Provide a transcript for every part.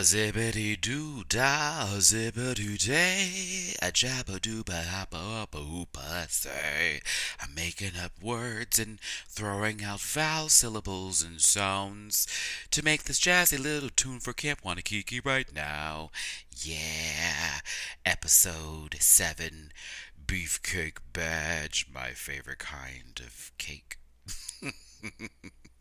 A zippity doo dah, a zippity day, a jabba dooba hoppa uppa hoopa say. I'm making up words and throwing out vowel syllables and sounds to make this jazzy little tune for Camp Wannakiki right now. Yeah, episode 7, Beefcake Badge, my favorite kind of cake.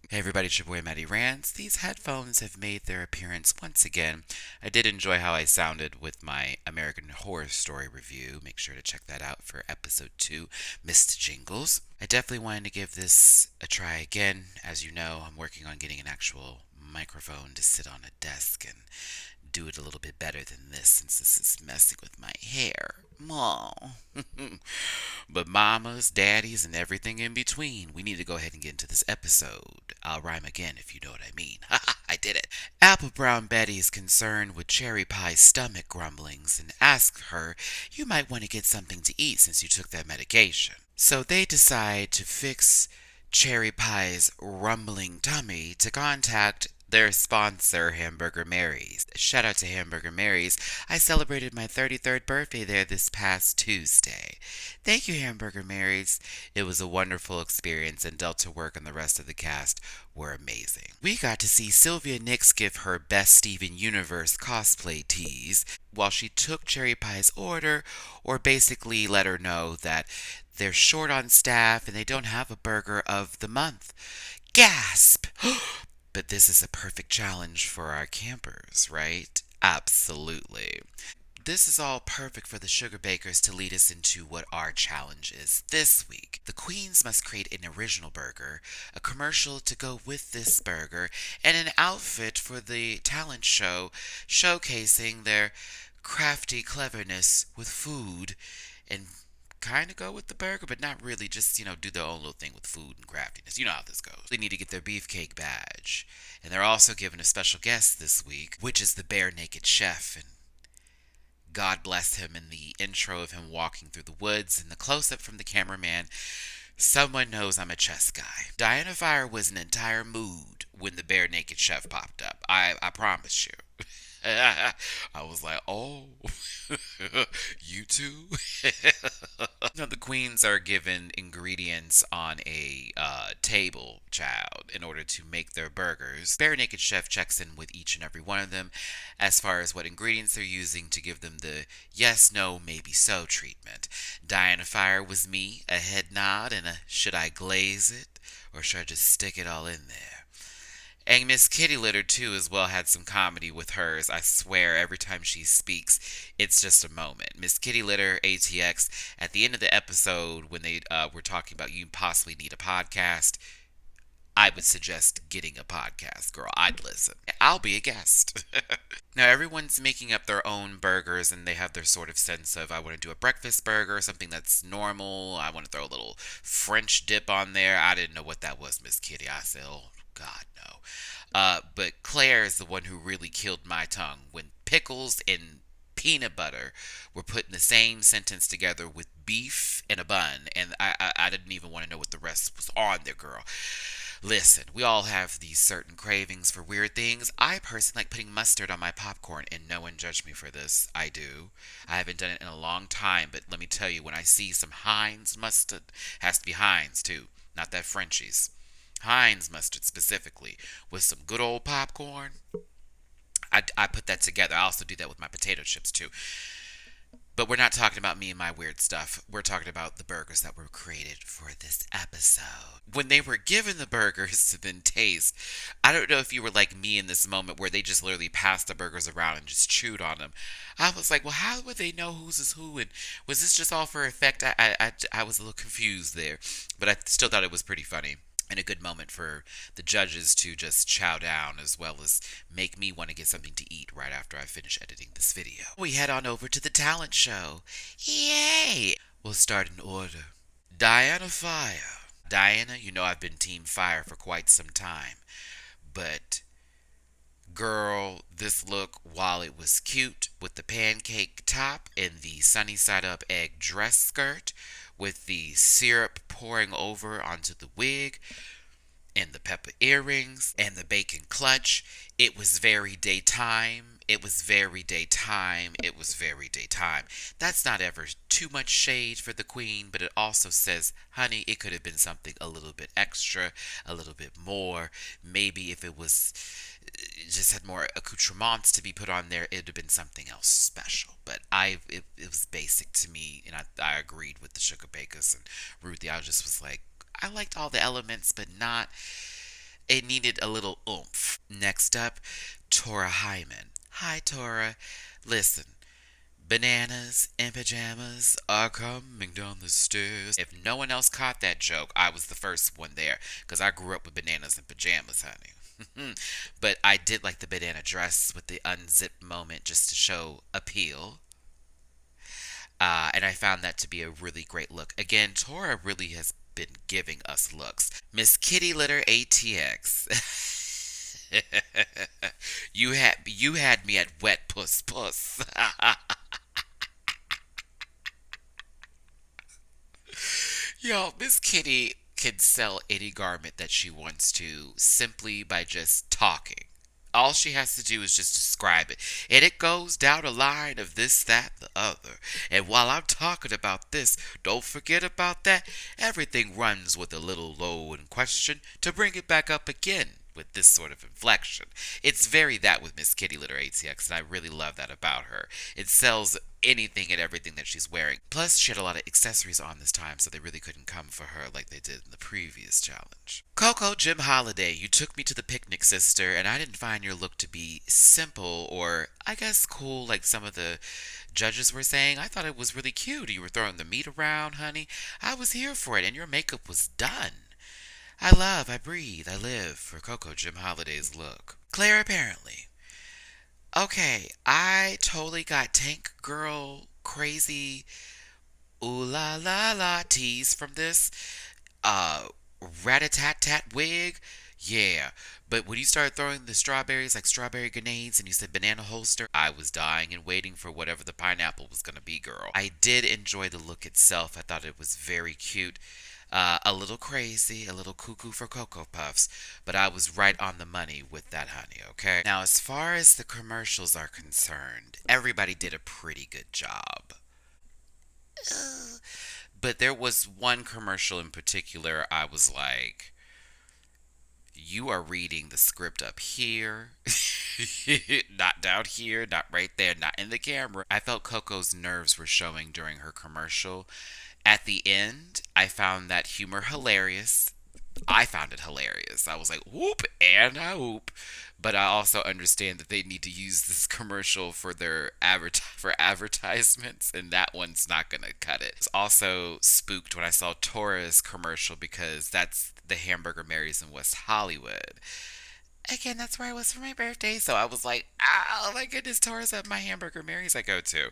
Hey everybody, it's your boy Matty Rants. These headphones have made their appearance once again. I did enjoy how I sounded with my American Horror Story review. Make sure to check that out for episode 2, Missed Jingles. I definitely wanted to give this a try again. As you know, I'm working on getting an actual microphone to sit on a desk and do it a little bit better than this since this is messing with my hair. Aw. But mamas, daddies, and everything in between, we need to go ahead and get into this episode. I'll rhyme again if you know what I mean. I did it. Apple Brown Betty is concerned with Cherry Pie's stomach grumblings and asks her, you might want to get something to eat since you took that medication. So they decide to fix Cherry Pie's rumbling tummy to contact their sponsor, Hamburger Mary's. Shout out to Hamburger Mary's. I celebrated my 33rd birthday there this past Tuesday. Thank you, Hamburger Mary's. It was a wonderful experience, and Delta Work and the rest of the cast were amazing. We got to see Sylvia Nix give her Best Steven Universe cosplay tease while she took Cherry Pie's order, or basically let her know that they're short on staff and they don't have a burger of the month. Gasp! But this is a perfect challenge for our campers, right? Absolutely. This is all perfect for the sugar bakers to lead us into what our challenge is this week. The queens must create an original burger, a commercial to go with this burger, and an outfit for the talent show showcasing their crafty cleverness with food and kind of go with the burger, but not really. Just, do their own little thing with food and craftiness. You know how this goes. They need to get their beefcake badge. And they're also given a special guest this week, which is the Barenaked Chef. And God bless him in the intro of him walking through the woods and the close-up from the cameraman. Someone knows I'm a chess guy. Diana Fire was an entire mood when the Barenaked Chef popped up. I promise you. I was like, oh, you too? No, the queens are given ingredients on a table, child, in order to make their burgers. Barenaked Chef checks in with each and every one of them as far as what ingredients they're using to give them the yes, no, maybe so treatment. Diana Fire was me, a head nod and a should I glaze it or should I just stick it all in there? And Miss Kitty Litter, too, as well, had some comedy with hers. I swear, every time she speaks, it's just a moment. Miss Kitty Litter, ATX, at the end of the episode, when they were talking about you possibly need a podcast, I would suggest getting a podcast, girl. I'd listen. I'll be a guest. Now, everyone's making up their own burgers, and they have their sort of sense of, I want to do a breakfast burger, something that's normal. I want to throw a little French dip on there. I didn't know what that was, Miss Kitty. I said, oh, God, no. But Claire is the one who really killed my tongue when pickles and peanut butter were put in the same sentence together with beef and a bun, and I didn't even want to know what the rest was on there, girl. Listen, we all have these certain cravings for weird things. I personally like putting mustard on my popcorn, and no one judged me for this. I do. I haven't done it in a long time, but let me tell you, when I see some Heinz mustard, has to be Heinz too, not that Frenchies. Heinz mustard specifically, with some good old popcorn. I put that together. I also do that with my potato chips too. But we're not talking about me and my weird stuff. We're talking about the burgers that were created for this episode. When they were given the burgers to then taste, I don't know if you were like me in this moment where they just literally passed the burgers around and just chewed on them. I was like, well, how would they know whose is who? And was this just all for effect? I was a little confused there. But I still thought it was pretty funny. And a good moment for the judges to just chow down as well as make me want to get something to eat right after I finish editing this video. We head on over to the talent show. Yay! We'll start in order. Diana Fire. Diana, you know I've been Team Fire for quite some time. But, girl, this look, while it was cute with the pancake top and the sunny side up egg dress skirt, with the syrup pouring over onto the wig, and the pepper earrings and the bacon clutch. It was very daytime. It was very daytime. It was very daytime. That's not ever too much shade for the queen, but it also says, honey, it could have been something a little bit extra, a little bit more. Maybe if it was just had more accoutrements to be put on there, it would have been something else special. But it was basic to me, and I agreed with the sugar bakers and Ruthie. I just was like, I liked all the elements, but not. It needed a little oomph. Next up, Tora Hyman. Hi, Tora. Listen, bananas in pajamas are coming down the stairs. If no one else caught that joke, I was the first one there because I grew up with bananas in pajamas, honey. But I did like the banana dress with the unzipped moment just to show appeal. And I found that to be a really great look. Again, Tora really has been giving us looks. Miss Kitty Litter ATX. You had me at wet puss puss. Yo, Miss Kitty can sell any garment that she wants to simply by just talking. All she has to do is just describe it. And it goes down a line of this, that, the other. And while I'm talking about this, don't forget about that. Everything runs with a little low in question to bring it back up again with this sort of inflection. It's very that with Miss Kitty Litter ATX, and I really love that about her. It sells anything and everything that she's wearing. Plus, she had a lot of accessories on this time, so they really couldn't come for her like they did in the previous challenge. Coco Jim Holiday, you took me to the picnic, sister, and I didn't find your look to be simple or, I guess, cool like some of the judges were saying. I thought it was really cute. You were throwing the meat around, honey. I was here for it, and your makeup was done. I breathe, I live for Coco Jim Holiday's look. Claire, apparently. Okay, I totally got Tank Girl crazy ooh la la la tease from this. Uh, rat-a-tat-tat wig. Yeah, but when you started throwing the strawberries like strawberry grenades and you said banana holster, I was dying and waiting for whatever the pineapple was going to be, girl. I did enjoy the look itself. I thought it was very cute. A little crazy, a little cuckoo for Cocoa Puffs, but I was right on the money with that, honey, okay? Now, as far as the commercials are concerned, everybody did a pretty good job. But there was one commercial in particular I was like, you are reading the script up here, not down here, not right there, not in the camera. I felt Coco's nerves were showing during her commercial. At the end, I found that humor hilarious. I found it hilarious. I was like, whoop, and I whoop. But I also understand that they need to use this commercial for their for advertisements, and that one's not gonna cut it. I was also spooked when I saw Tora's commercial because that's the Hamburger Marys in West Hollywood. Again, that's where I was for my birthday, so I was like, oh my goodness, Tora's at my Hamburger Marys I go to.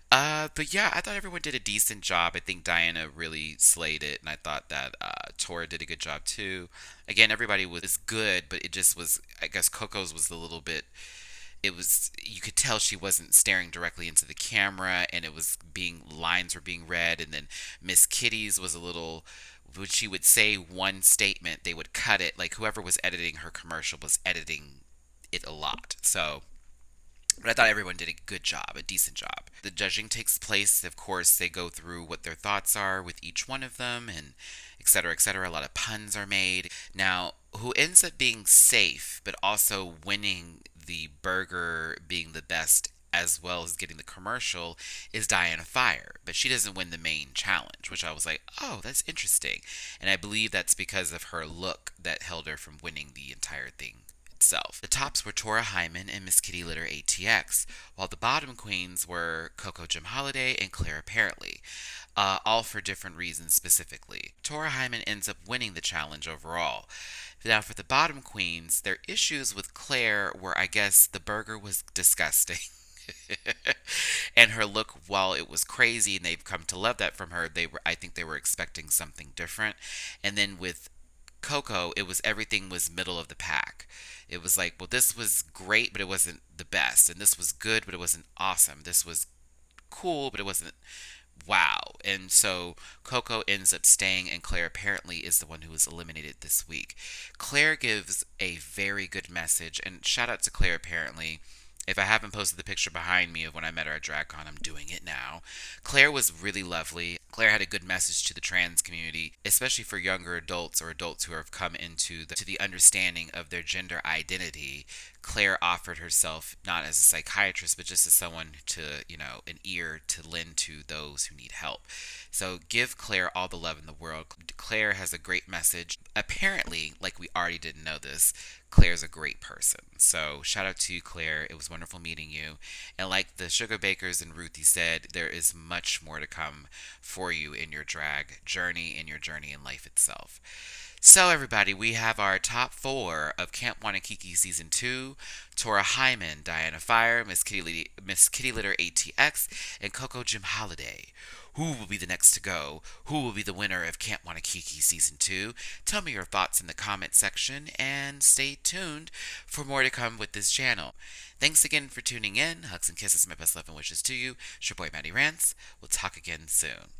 But yeah, I thought everyone did a decent job. I think Diana really slayed it, and I thought that Tora did a good job too. Again, everybody was good, but it just was. I guess Coco's was a little bit. It was you could tell she wasn't staring directly into the camera, and it was being lines were being read, and then Miss Kitty's was a little. When she would say one statement, they would cut it. Like whoever was editing her commercial was editing it a lot. So but I thought everyone did a good job, a decent job. The judging takes place, of course, they go through what their thoughts are with each one of them, and et cetera, et cetera. A lot of puns are made. Now, who ends up being safe, but also winning the burger being the best as well as getting the commercial is Diana Fire. But she doesn't win the main challenge, which I was like, oh, that's interesting. And I believe that's because of her look that held her from winning the entire thing itself. The tops were Tora Hyman and Miss Kitty Litter ATX, while the bottom queens were Coco Jim Holiday and Claire Apparently, all for different reasons specifically. Tora Hyman ends up winning the challenge overall. Now, for the bottom queens, their issues with Claire were, I guess, the burger was disgusting. And her look, while it was crazy and they've come to love that from her, I think they were expecting something different. And then with Coco, it was everything was middle of the pack. It was like, well, this was great, but it wasn't the best. And this was good, but it wasn't awesome. This was cool, but it wasn't wow. And so Coco ends up staying, and Claire apparently is the one who was eliminated this week. Claire gives a very good message, and shout out to Claire apparently. If I haven't posted the picture behind me of when I met her at DragCon, I'm doing it now. Claire was really lovely. Claire had a good message to the trans community, especially for younger adults or adults who have come into the understanding of their gender identity. Claire offered herself not as a psychiatrist, but just as someone to, an ear to lend to those who need help. So give Claire all the love in the world. Claire has a great message. Apparently, like we already didn't know this, Claire's a great person. So shout out to you, Claire. It was wonderful meeting you. And like the Sugar Bakers and Ruthie said, there is much more to come for you in your drag journey, in your journey in life itself. So, everybody, we have our top four of Camp Wannakiki Season 2. Tora Hyman, Diana Fire, Miss Kitty Litter ATX, and Coco Jim Holiday. Who will be the next to go? Who will be the winner of Camp Wannakiki Season 2? Tell me your thoughts in the comment section, and stay tuned for more to come with this channel. Thanks again for tuning in. Hugs and kisses, my best love and wishes to you. It's your boy, Matty Rants. We'll talk again soon.